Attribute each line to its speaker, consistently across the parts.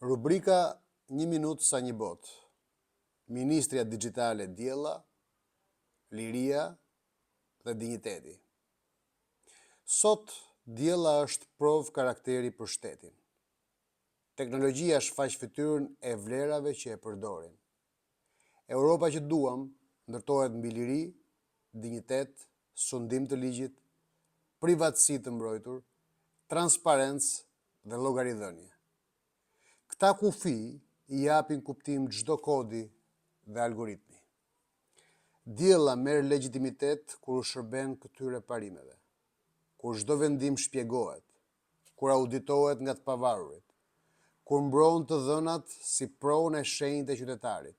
Speaker 1: Rubrika një minutë sa një botë. Ministria Digitale Diella, Liria dhe Dinjiteti. Sot, diella është provë karakteri për shtetin. Teknologjia shfaq fytyrën e vlerave që e përdorin. Europa që duam ndërtohet mbi liri, dinjitet, sundim të ligjit, privatësi të mbrojtur, transparencë dhe llogaridhënie. Këta kufi I japin kuptim çdo kodi dhe algoritmi. Diella merr legjitimitet kur u shërben këtyre parimeve, kur çdo vendim shpjegohet, kur auditohet nga të pavarurit, kur mbron të dhënat si provën e shenjtë e qytetarit,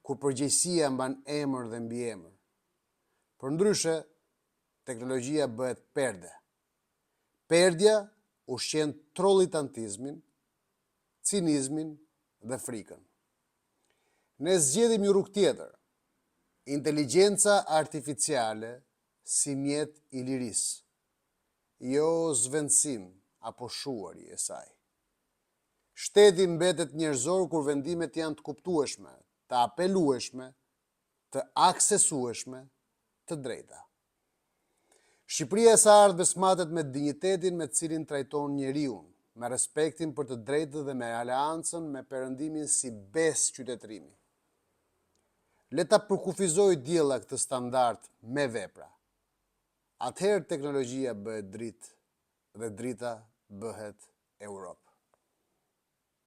Speaker 1: kur përgjegjësia mban emër dhe mbiemër. Përndryshe, teknologjia bëhet perde. Perdja ushqen trollitantizmin, cinizmin dhe frikën. Ne zgjedhim një rrugë tjetër, inteligjenca artificiale si mjet I lirisë, jo zvendësim apo shuari e saj. Shteti mbetet njerëzor kur vendimet janë të kuptueshme, të apelueshme, të aksesueshme, të drejta. Shqipëria e së ardhmes smatet me dinjitetin me të cilin trajton njeriu, me respektin për të drejtët dhe me aleancën me perëndimin si besë qytetërimi. Le ta përkufizoj diella këtë standard me vepra. Atëherë teknologjia bëhet dritë dhe drita bëhet Europë.